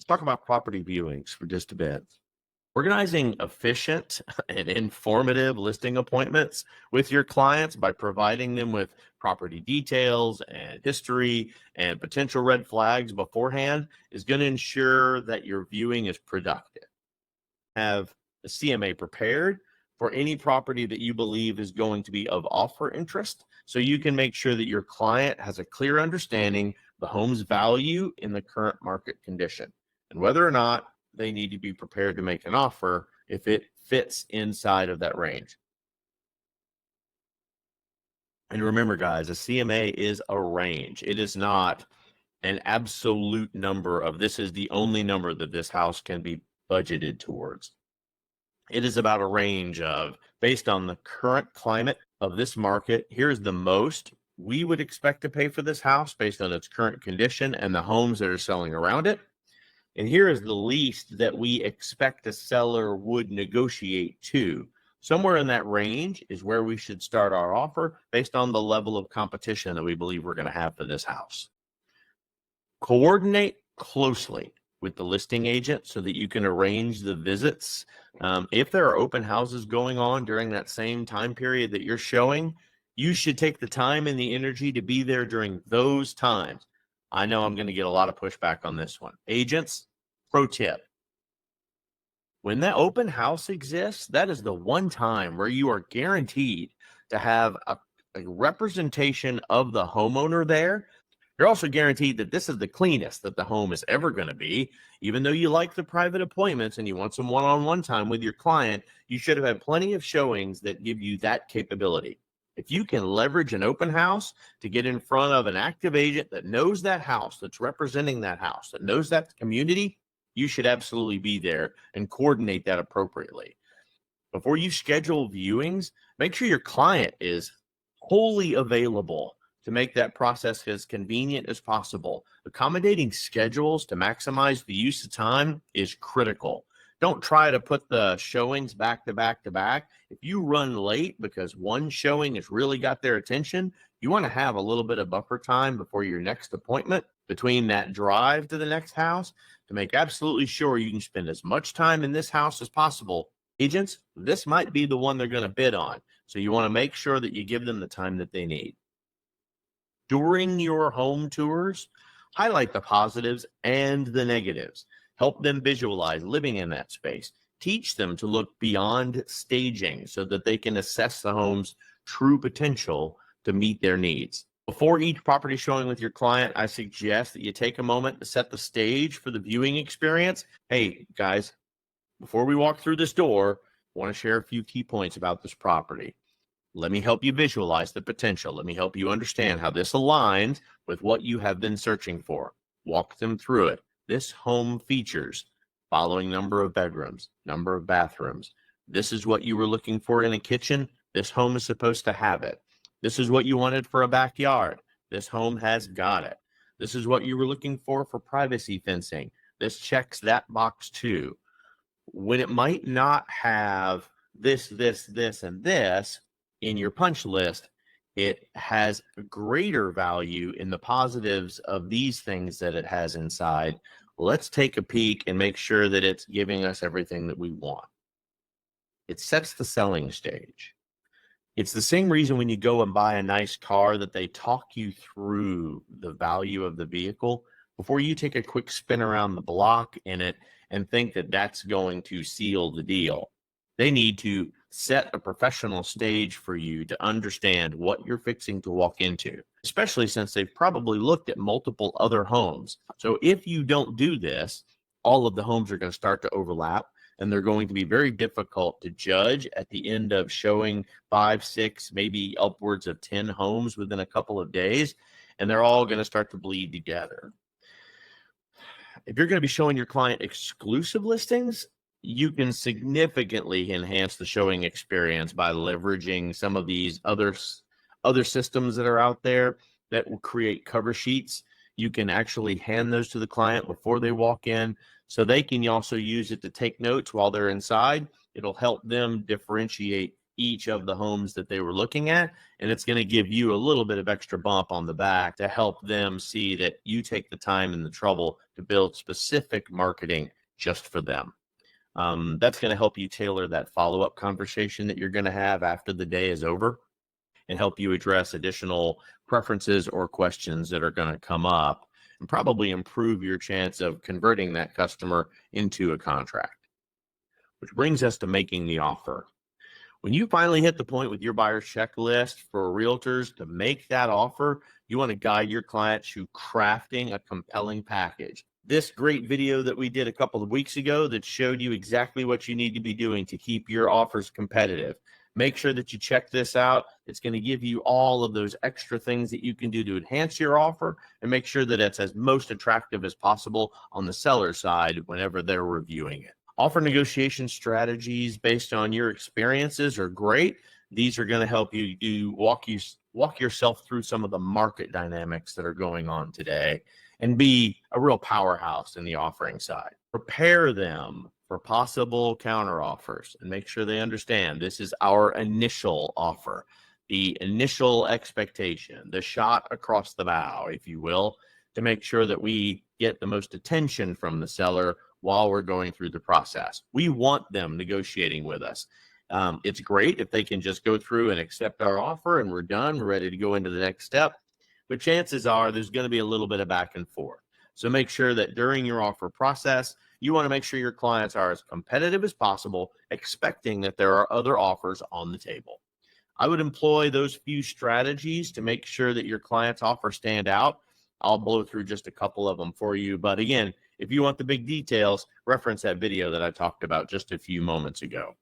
Let's talk about property viewings for just a bit. Organizing efficient and informative listing appointments with your clients by providing them with property details and history and potential red flags beforehand is going to ensure that your viewing is productive. Have a CMA prepared for any property that you believe is going to be of offer interest, so you can make sure that your client has a clear understanding of the home's value in the current market condition and whether or not they need to be prepared to make an offer if it fits inside of that range. And remember, guys, a CMA is a range. It is not an absolute number of this is the only number that this house can be budgeted towards. It is about a range of, based on the current climate of this market, here's the most we would expect to pay for this house based on its current condition and the homes that are selling around it. And here is the least that we expect a seller would negotiate to. Somewhere in that range is where we should start our offer based on the level of competition that we believe we're going to have for this house. Coordinate closely with the listing agent so that you can arrange the visits. If there are open houses going on during that same time period that you're showing, you should take the time and the energy to be there during those times. I know I'm going to get a lot of pushback on this one. Agents, pro tip. When that open house exists, that is the one time where you are guaranteed to have a representation of the homeowner there. You're also guaranteed that this is the cleanest that the home is ever going to be. Even though you like the private appointments and you want some one-on-one time with your client, you should have had plenty of showings that give you that capability. If you can leverage an open house to get in front of an active agent that knows that house, that's representing that house, that knows that community, you should absolutely be there and coordinate that appropriately. Before you schedule viewings, make sure your client is wholly available to make that process as convenient as possible. Accommodating schedules to maximize the use of time is critical. Don't try to put the showings back to back to back. If you run late because one showing has really got their attention, you want to have a little bit of buffer time before your next appointment between that drive to the next house to make absolutely sure you can spend as much time in this house as possible. Agents, this might be the one they're going to bid on, so you want to make sure that you give them the time that they need. During your home tours, highlight the positives and the negatives. Help them visualize living in that space. Teach them to look beyond staging so that they can assess the home's true potential to meet their needs. Before each property showing with your client, I suggest that you take a moment to set the stage for the viewing experience. Hey, guys, before we walk through this door, I want to share a few key points about this property. Let me help you visualize the potential. Let me help you understand how this aligns with what you have been searching for. Walk them through it. This home features following number of bedrooms, number of bathrooms. This is what you were looking for in a kitchen. This home is supposed to have it. This is what you wanted for a backyard. This home has got it. This is what you were looking for privacy fencing. This checks that box too. When it might not have this, and this in your punch list, it has a greater value in the positives of these things that it has inside. Let's take a peek and make sure that it's giving us everything that we want. It sets the selling stage. It's the same reason when you go and buy a nice car that they talk you through the value of the vehicle before you take a quick spin around the block in it and think that that's going to seal the deal. They need to set a professional stage for you to understand what you're fixing to walk into, especially since they've probably looked at multiple other homes. So if you don't do this, all of the homes are going to start to overlap, and they're going to be very difficult to judge at the end of showing 5, 6, maybe upwards of 10 homes within a couple of days, and they're all going to start to bleed together. If you're going to be showing your client exclusive listings, you can significantly enhance the showing experience by leveraging some of these other systems that are out there that will create cover sheets. You can actually hand those to the client before they walk in, so they can also use it to take notes while they're inside. It'll help them differentiate each of the homes that they were looking at. And it's going to give you a little bit of extra bump on the back to help them see that you take the time and the trouble to build specific marketing just for them. That's going to help you tailor that follow-up conversation that you're going to have after the day is over, and help you address additional preferences or questions that are going to come up, and probably improve your chance of converting that customer into a contract. Which brings us to making the offer. When you finally hit the point with your buyer's checklist for realtors to make that offer, you want to guide your clients through crafting a compelling package. This great video that we did a couple of weeks ago that showed you exactly what you need to be doing to keep your offers competitive. Make sure that you check this out. It's going to give you all of those extra things that you can do to enhance your offer and make sure that it's as most attractive as possible on the seller side whenever they're reviewing it. Offer negotiation strategies based on your experiences are great. These are going to help you walk yourself through some of the market dynamics that are going on today and be a real powerhouse in the offering side. Prepare them for possible counteroffers and make sure they understand this is our initial offer, the initial expectation, the shot across the bow, if you will, to make sure that we get the most attention from the seller while we're going through the process. We want them negotiating with us. It's great if they can just go through and accept our offer and we're done, we're ready to go into the next step. But chances are there's going to be a little bit of back and forth. So make sure that during your offer process, you want to make sure your clients are as competitive as possible, expecting that there are other offers on the table. I would employ those few strategies to make sure that your client's offer stand out. I'll blow through just a couple of them for you. But again, if you want the big details, reference that video that I talked about just a few moments ago.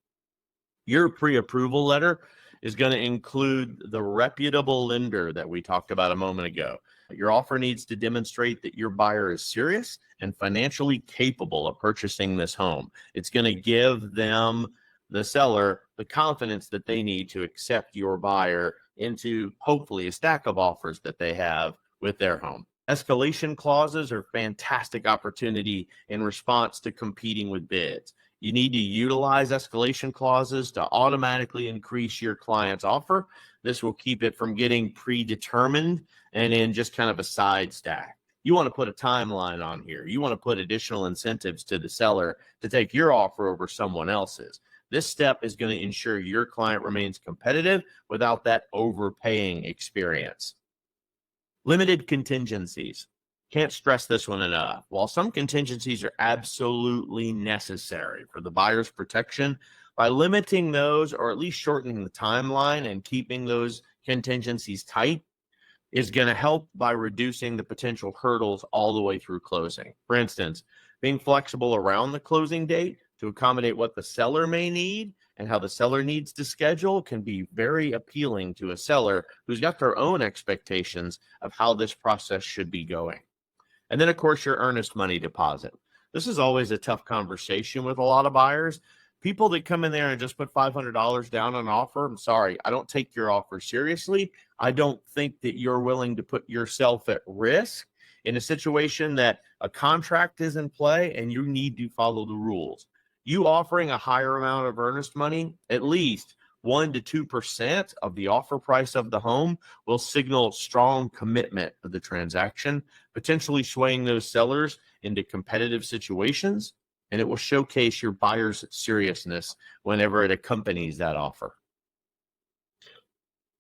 Your pre-approval letter is going to include the reputable lender that we talked about a moment ago. Your offer needs to demonstrate that your buyer is serious and financially capable of purchasing this home. It's going to give them, the seller, the confidence that they need to accept your buyer into hopefully a stack of offers that they have with their home. Escalation clauses are a fantastic opportunity in response to competing with bids. You need to utilize escalation clauses to automatically increase your client's offer. This will keep it from getting predetermined and in just kind of a side stack. You want to put a timeline on here. You want to put additional incentives to the seller to take your offer over someone else's. This step is going to ensure your client remains competitive without that overpaying experience. Limited contingencies. Can't stress this one enough. While some contingencies are absolutely necessary for the buyer's protection, by limiting those or at least shortening the timeline and keeping those contingencies tight is going to help by reducing the potential hurdles all the way through closing. For instance, being flexible around the closing date to accommodate what the seller may need and how the seller needs to schedule can be very appealing to a seller who's got their own expectations of how this process should be going. And then, of course, your earnest money deposit. This is always a tough conversation with a lot of buyers. People that come in there and just put $500 down on an offer, I'm sorry, I don't take your offer seriously. I don't think that you're willing to put yourself at risk in a situation that a contract is in play and you need to follow the rules. You offering a higher amount of earnest money, at least 1 to 2% of the offer price of the home, will signal strong commitment of the transaction, potentially swaying those sellers into competitive situations, and it will showcase your buyer's seriousness whenever it accompanies that offer.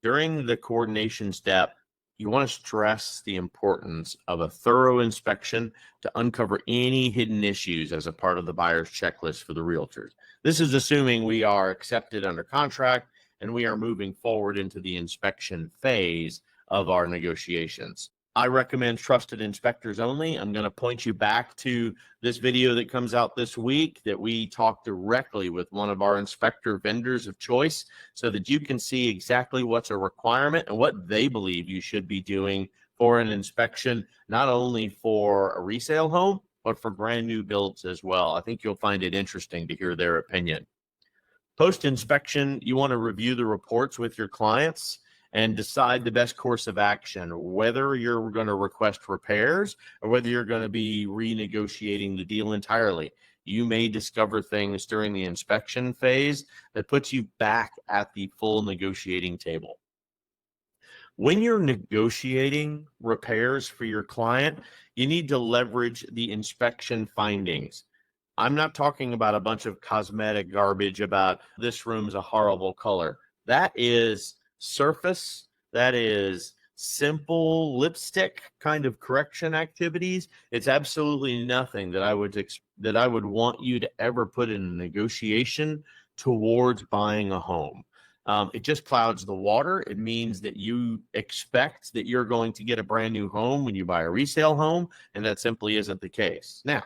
During the coordination step, you want to stress the importance of a thorough inspection to uncover any hidden issues as a part of the buyer's checklist for the realtors. This is assuming we are accepted under contract and we are moving forward into the inspection phase of our negotiations. I recommend trusted inspectors only. I'm going to point you back to this video that comes out this week that we talked directly with one of our inspector vendors of choice so that you can see exactly what's a requirement and what they believe you should be doing for an inspection, not only for a resale home, but for brand new builds as well. I think you'll find it interesting to hear their opinion. Post-inspection, you want to review the reports with your clients and decide the best course of action, whether you're going to request repairs or whether you're going to be renegotiating the deal entirely. You may discover things during the inspection phase that puts you back at the full negotiating table. When you're negotiating repairs for your client, you need to leverage the inspection findings. I'm not talking about a bunch of cosmetic garbage about this room's a horrible color. That is surface, that is simple lipstick kind of correction activities. It's absolutely nothing that I would want you to ever put in a negotiation towards buying a home. It just clouds the water. It means that you expect that you're going to get a brand new home when you buy a resale home, and that simply isn't the case. Now,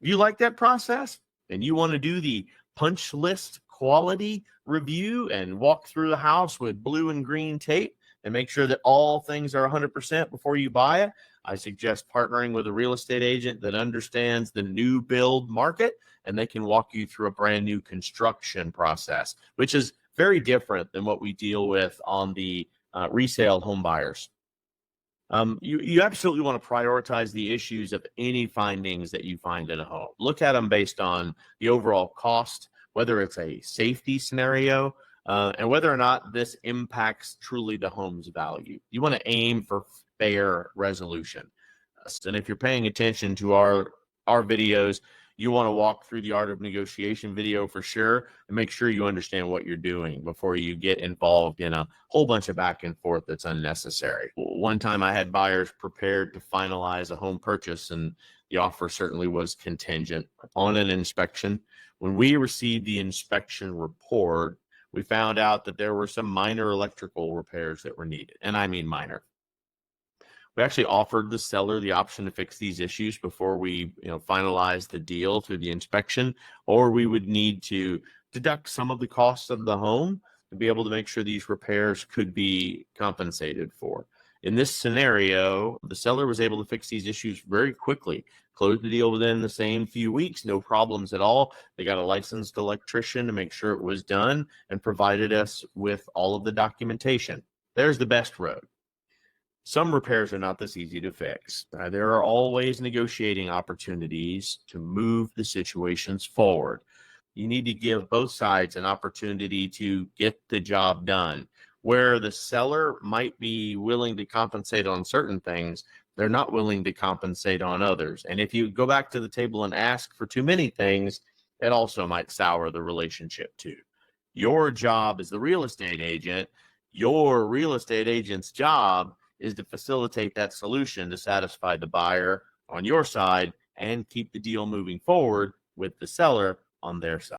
if you like that process and you want to do the punch list quality review and walk through the house with blue and green tape and make sure that all things are 100% before you buy it, I suggest partnering with a real estate agent that understands the new build market, and they can walk you through a brand new construction process, which is very different than what we deal with on the resale home buyers. You absolutely want to prioritize the issues of any findings that you find in a home. Look at them based on the overall cost, whether it's a safety scenario, and whether or not this impacts truly the home's value. You want to aim for fair resolution. And if you're paying attention to our videos, you want to walk through the art of negotiation video for sure, and make sure you understand what you're doing before you get involved in a whole bunch of back and forth that's unnecessary. One time I had buyers prepared to finalize a home purchase, and the offer certainly was contingent upon an inspection. When we received the inspection report, we found out that there were some minor electrical repairs that were needed, and I mean minor. We actually offered the seller the option to fix these issues before we, finalize the deal through the inspection, or we would need to deduct some of the costs of the home to be able to make sure these repairs could be compensated for. In this scenario, the seller was able to fix these issues very quickly, closed the deal within the same few weeks, no problems at all. They got a licensed electrician to make sure it was done and provided us with all of the documentation. There's the best road. Some repairs are not this easy to fix. There are always negotiating opportunities to move the situations forward. You need to give both sides an opportunity to get the job done. Where the seller might be willing to compensate on certain things, they're not willing to compensate on others. And if you go back to the table and ask for too many things, it also might sour the relationship too. Your job as the real estate agent, your real estate agent's job is to facilitate that solution to satisfy the buyer on your side and keep the deal moving forward with the seller on their side.